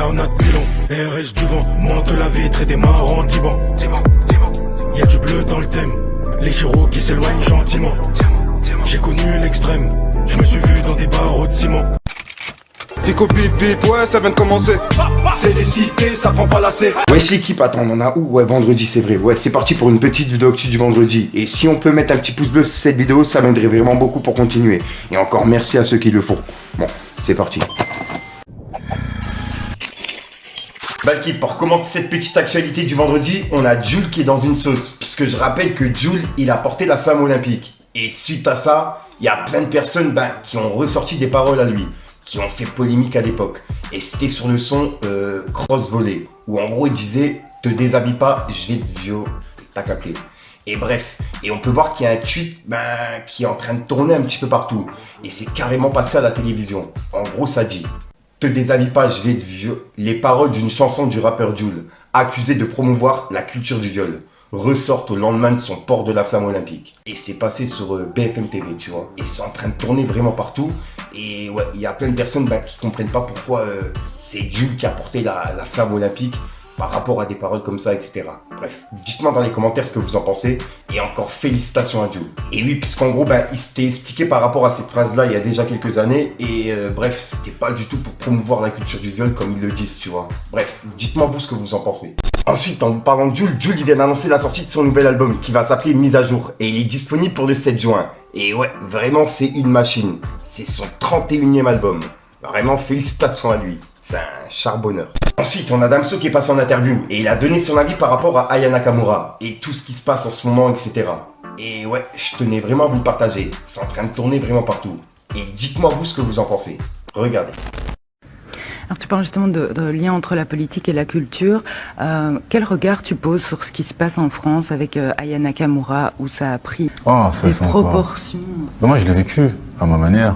Regarde notre bilan, RS du vent, monte la vitre et démarre en divan. Y'a du bleu dans le thème, les gyros qui s'éloignent gentiment. J'ai connu l'extrême, je me suis vu dans des barreaux de ciment. Fico bip bip, ouais ça vient de commencer. C'est les cités, ça prend pas la serre. Wesh l'équipe, attends, on en a où? Ouais, vendredi, c'est vrai. Ouais, c'est parti pour une petite vidéo actu du vendredi. Et si on peut mettre un petit pouce bleu sur cette vidéo, ça m'aiderait vraiment beaucoup pour continuer. Et encore merci à ceux qui le font. Bon, c'est parti. Bah l'équipe, pour commencer cette petite actualité du vendredi, on a Jul qui est dans une sauce. Puisque je rappelle que Jul, il a porté la flamme olympique. Et suite à ça, il y a plein de personnes qui ont ressorti des paroles à lui, qui ont fait polémique à l'époque. Et c'était sur le son Cross Volley, où en gros il disait « Te déshabille pas, je vais te violer ». T'as capté. Et bref, et on peut voir qu'il y a un tweet qui est en train de tourner un petit peu partout. Et c'est carrément passé à la télévision. En gros, ça dit « Te déshabille pas, je vais te violer ». Les paroles d'une chanson du rappeur Jul, accusé de promouvoir la culture du viol, ressortent au lendemain de son port de la flamme olympique. Et c'est passé sur BFM TV, tu vois. Et c'est en train de tourner vraiment partout. Et ouais, il y a plein de personnes qui comprennent pas pourquoi c'est Jul qui a porté la flamme olympique par rapport à des paroles comme ça, etc. Bref, dites-moi dans les commentaires ce que vous en pensez. Et encore félicitations à Jul. Et oui, puisqu'en gros, il s'était expliqué par rapport à cette phrase-là il y a déjà quelques années. Et bref, c'était pas du tout pour promouvoir la culture du viol comme ils le disent, tu vois. Bref, dites-moi vous ce que vous en pensez. Ensuite, en vous parlant de Jul, il vient d'annoncer la sortie de son nouvel album qui va s'appeler Mise à jour. Et il est disponible pour le 7 juin. Et ouais, vraiment, c'est une machine. C'est son 31e album. Vraiment, félicitations à lui. C'est un charbonneur. Ensuite, on a Damso qui est passé en interview. Et il a donné son avis par rapport à Aya Nakamura. Et tout ce qui se passe en ce moment, etc. Et ouais, je tenais vraiment à vous le partager. C'est en train de tourner vraiment partout. Et dites-moi vous ce que vous en pensez. Regardez. Alors tu parles justement de lien entre la politique et la culture. Quel regard tu poses sur ce qui se passe en France avec Aya Nakamura, où ça a pris des proportions? Moi je l'ai vécu à ma manière.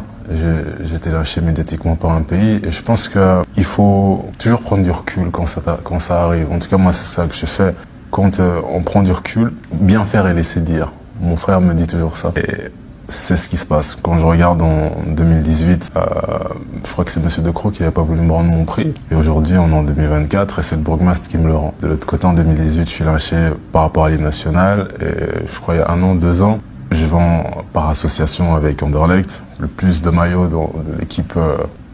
J'étais lâché médiatiquement par un pays et je pense qu'il faut toujours prendre du recul quand ça arrive. En tout cas moi c'est ça que je fais. Quand on prend du recul, bien faire et laisser dire. Mon frère me dit toujours ça. Et c'est ce qui se passe. Quand je regarde en 2018, je crois que c'est Monsieur Decroix qui n'avait pas voulu me rendre mon prix. Et aujourd'hui, on est en 2024 et c'est le bourgmestre qui me le rend. De l'autre côté, en 2018, je suis lâché par rapport à l'hymne national. Et je crois il y a 1 an, 2 ans, je vends par association avec Anderlecht le plus de maillots de l'équipe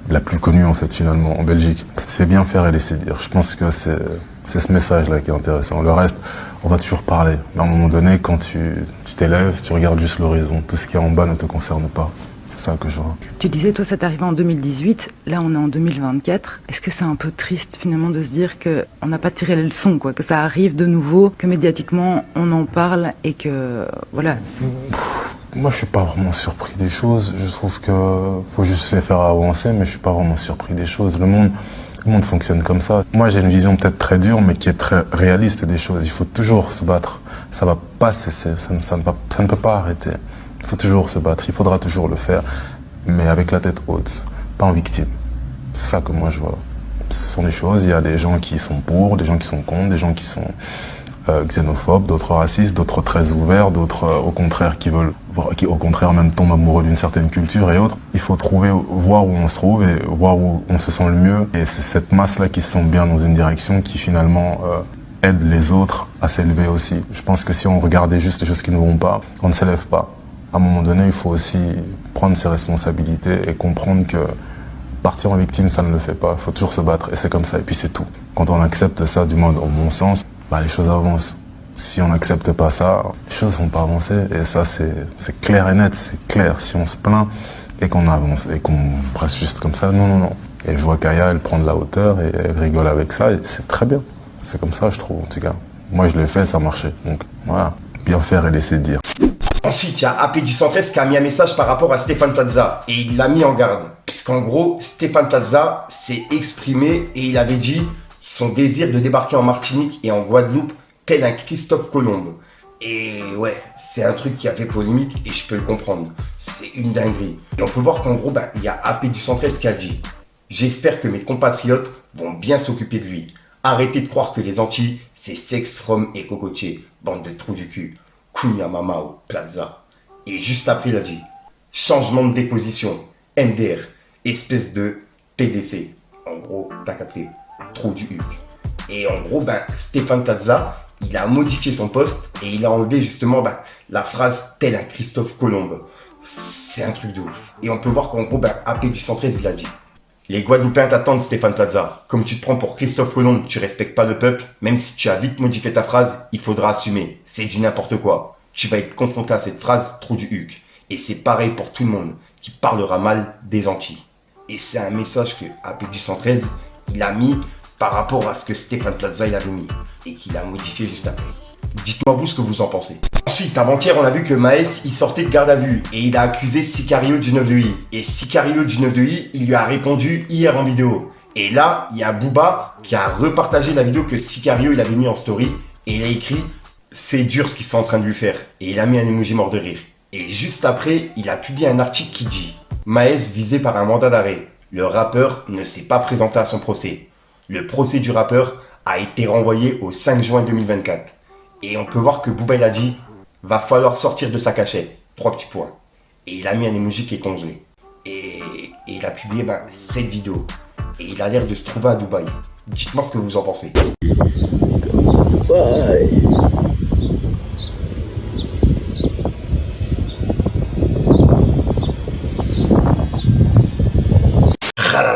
la plus connue en fait finalement en Belgique. C'est bien faire et laisser dire. Je pense que c'est ce message-là qui est intéressant. Le reste, on va toujours parler. Mais à un moment donné, quand tu t'élèves, tu regardes juste l'horizon. Tout ce qui est en bas ne te concerne pas. C'est ça que je vois. Tu disais, toi, ça t'est arrivé en 2018. Là, on est en 2024. Est-ce que c'est un peu triste, finalement, de se dire qu'on n'a pas tiré les leçons, quoi, que ça arrive de nouveau, que médiatiquement, on en parle et que, voilà. Moi, je suis pas vraiment surpris des choses. Je trouve que faut juste les faire avancer, mais je suis pas vraiment surpris des choses. Le monde fonctionne comme ça. Moi, j'ai une vision peut-être très dure, mais qui est très réaliste des choses. Il faut toujours se battre. Ça va pas cesser. Ça ne peut pas arrêter. Il faut toujours se battre. Il faudra toujours le faire, mais avec la tête haute, pas en victime. C'est ça que moi je vois. Ce sont des choses. Il y a des gens qui sont pour, des gens qui sont contre, des gens qui sont xénophobes, d'autres racistes, d'autres très ouverts, d'autres au contraire qui au contraire même tombent amoureux d'une certaine culture et autres. Il faut voir où on se trouve et voir où on se sent le mieux. Et c'est cette masse-là qui se sent bien dans une direction qui finalement aide les autres à s'élever aussi. Je pense que si on regardait juste les choses qui ne vont pas, on ne s'élève pas. À un moment donné, il faut aussi prendre ses responsabilités et comprendre que partir en victime, ça ne le fait pas. Il faut toujours se battre et c'est comme ça et puis c'est tout. Quand on accepte ça du moins dans mon sens, les choses avancent. Si on n'accepte pas ça, les choses ne vont pas avancer. Et ça, c'est clair et net, c'est clair. Si on se plaint et qu'on avance et qu'on reste juste comme ça, non. Et je vois qu'Aya, elle prend de la hauteur et elle rigole avec ça et c'est très bien. C'est comme ça, je trouve, en tout cas. Moi, je l'ai fait, ça marchait. Donc, voilà. Bien faire et laisser dire. Ensuite, il y a AP du Centre-Est qui a mis un message par rapport à Stéphane Plaza. Et il l'a mis en garde. Puisqu'en gros, Stéphane Plaza s'est exprimé et il avait dit son désir de débarquer en Martinique et en Guadeloupe tel un Christophe Colomb. Et ouais, c'est un truc qui a fait polémique et je peux le comprendre. C'est une dinguerie. Et on peut voir qu'en gros, il y a AP du Centre-Est qui a dit « J'espère que mes compatriotes vont bien s'occuper de lui. Arrêtez de croire que les Antilles, c'est sexe, rhum et cocotier. Bande de trous du cul. Kounia Mamao Plaza. » Et juste après, il a dit « Changement de déposition. MDR. Espèce de TDC. » En gros, t'as capté. Trop du huc. Et en gros, Stéphane Plaza, il a modifié son post et il a enlevé justement la phrase tel un Christophe Colomb. C'est un truc de ouf. Et on peut voir qu'en gros, AP du 113, il a dit: les Guadeloupéens t'attendent, Stéphane Plaza. Comme tu te prends pour Christophe Colomb, tu respectes pas le peuple. Même si tu as vite modifié ta phrase, il faudra assumer. C'est du n'importe quoi. Tu vas être confronté à cette phrase, trop du huc. Et c'est pareil pour tout le monde qui parlera mal des Antilles. Et c'est un message que AP du 113, il a mis par rapport à ce que Stéphane Plaza il avait mis. Et qu'il a modifié juste après. Dites-moi vous ce que vous en pensez. Ensuite, avant-hier, on a vu que Maes, il sortait de garde à vue et il a accusé Sicario du 9 de I. Et Sicario du 9 de I, il lui a répondu hier en vidéo. Et là, il y a Booba qui a repartagé la vidéo que Sicario il avait mis en story et il a écrit: c'est dur ce qu'ils sont en train de lui faire. Et il a mis un emoji mort de rire. Et juste après, il a publié un article qui dit: Maes visé par un mandat d'arrêt. Le rappeur ne s'est pas présenté à son procès. Le procès du rappeur a été renvoyé au 5 juin 2024. Et on peut voir que Booba il a dit: va falloir sortir de sa cachette. 3 petits points. Et il a mis un emoji qui est congelé. Et il a publié cette vidéo. Et il a l'air de se trouver à Dubaï. Dites-moi ce que vous en pensez.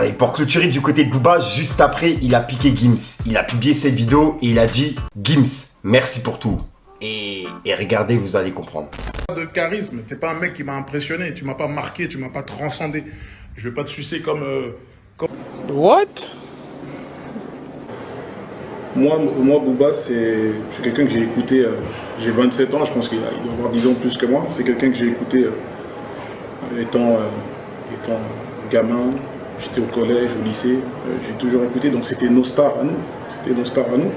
Et pour clôturer du côté de Booba, juste après, il a piqué Gims. Il a publié cette vidéo et il a dit: Gims, merci pour tout. Et regardez, vous allez comprendre. De charisme, t'es pas un mec qui m'a impressionné, tu m'as pas marqué, tu m'as pas transcendé. Je vais pas te sucer comme... What? Moi, Booba, c'est quelqu'un que j'ai écouté, j'ai 27 ans, je pense qu'il doit avoir 10 ans plus que moi. C'est quelqu'un que j'ai écouté étant gamin, j'étais au collège, au lycée, j'ai toujours écouté, donc c'était nos stars à nous.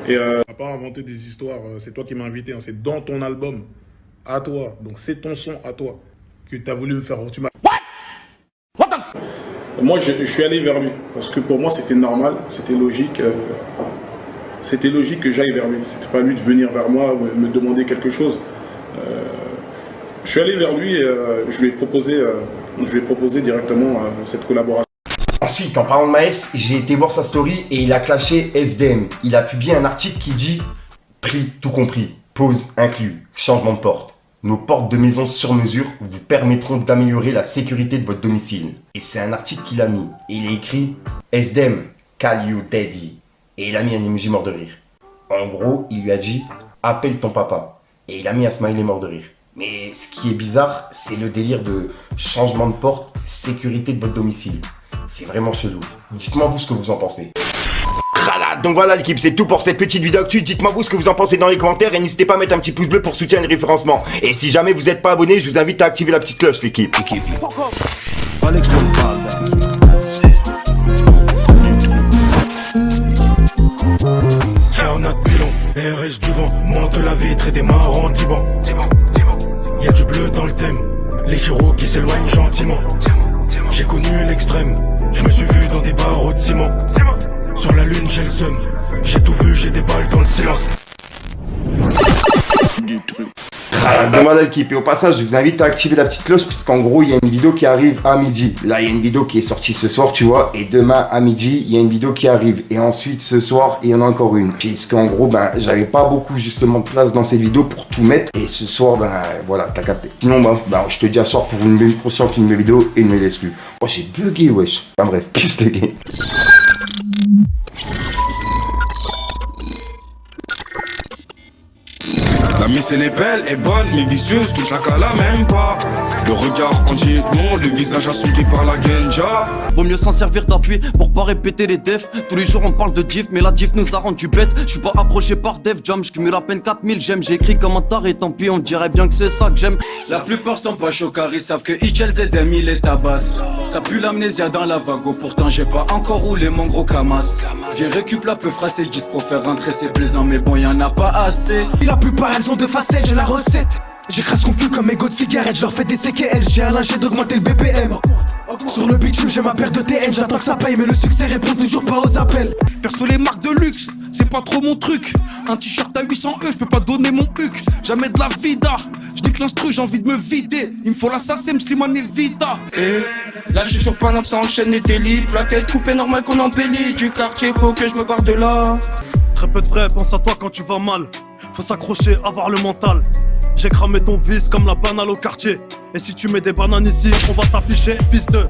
Et t'as pas inventé des histoires, c'est toi qui m'as invité, hein, c'est dans ton album, à toi, donc c'est ton son à toi, que t'as voulu me faire. Tu m'as... What the f... Moi, je suis allé vers lui, parce que pour moi c'était normal, c'était logique que j'aille vers lui. C'était pas à lui de venir vers moi, me demander quelque chose. Je suis allé vers lui et je lui ai proposé directement cette collaboration. Ensuite, en parlant de Maes, j'ai été voir sa story et il a clashé SDM. Il a publié un article qui dit: prix tout compris, pause inclus, changement de porte. Nos portes de maison sur mesure vous permettront d'améliorer la sécurité de votre domicile. Et c'est un article qu'il a mis. Et il a écrit: SDM, call you daddy. Et il a mis un emoji mort de rire. En gros, il lui a dit: appelle ton papa. Et il a mis un smiley mort de rire. Mais ce qui est bizarre, c'est le délire de changement de porte, sécurité de votre domicile. C'est vraiment chelou. Dites-moi vous ce que vous en pensez. Donc voilà l'équipe, c'est tout pour cette petite vidéo actu. Dites-moi vous ce que vous en pensez dans les commentaires et n'hésitez pas à mettre un petit pouce bleu pour soutenir le référencement. Et si jamais vous n'êtes pas abonné, je vous invite à activer la petite cloche l'équipe. Tiens, on a de pilon, RS du vent, monte la vitre et démarre en diban. Y'a du bleu dans le thème, les héros qui s'éloignent gentiment. J'ai connu l'extrême, je me suis vu dans des barreaux de ciment. Sur la lune j'ai le seum, j'ai tout vu, j'ai des balles dans le silence. Donc voilà l'équipe, et au passage je vous invite à activer la petite cloche puisqu'en gros il y a une vidéo qui arrive à midi. Là il y a une vidéo qui est sortie ce soir tu vois, et demain à midi il y a une vidéo qui arrive. Et ensuite ce soir il y en a encore une. Puisqu'en gros j'avais pas beaucoup justement de place dans cette vidéo pour tout mettre. Et ce soir voilà t'as capté. Sinon je te dis à soir pour une prochaine vidéo et une nouvelle exclue. Oh j'ai bugué wesh. Enfin bref, peace les gars. La miss elle est belle et bonne, mais vicieuse, touche la cala même pas. Le regard entier est long, le visage assombri par la genja. Vaut mieux s'en servir d'appui pour pas répéter les defs. Tous les jours on parle de diff, mais la diff nous a rendu bête. Je suis pas approché par Def Jam, je cumule à peine 4000 j'aime. J'ai écrit comme un taré, tant pis, on dirait bien que c'est ça que j'aime. La plupart sont pas chocards, ils savent que Hitchel ZM il est tabasse. Ça pue l'amnésia dans la vago, pourtant j'ai pas encore roulé mon gros camas. Viens récup la peu phrase et 10 pour faire rentrer c'est plaisant, mais bon y'en a pas assez. La plupart elles ont deux facettes, j'ai la recette. J'écrase qu'on pue comme mes de cigarettes, je leur fais des CKL, j'ai un linge d'augmenter le BPM. Sur le bitume j'ai ma paire de TN, j'attends que ça paye mais le succès répond toujours pas aux appels. Perso les marques de luxe, c'est c'est pas trop mon truc. Un t-shirt à 800 E, je peux pas donner mon huc. Jamais de la vida, je dis que l'instru, j'ai envie de me vider. Il me faut l'assassin, Slimane et Vita. Et là je suis sur Paname, ça enchaîne les délits. Plaquette coupée, normal qu'on embellit. Du quartier, faut que je me barre de là. Très peu de vrai, pense à toi quand tu vas mal. Faut s'accrocher, avoir le mental. J'ai cramé ton vice comme la banane au quartier. Et si tu mets des bananes ici, on va t'afficher, fils de.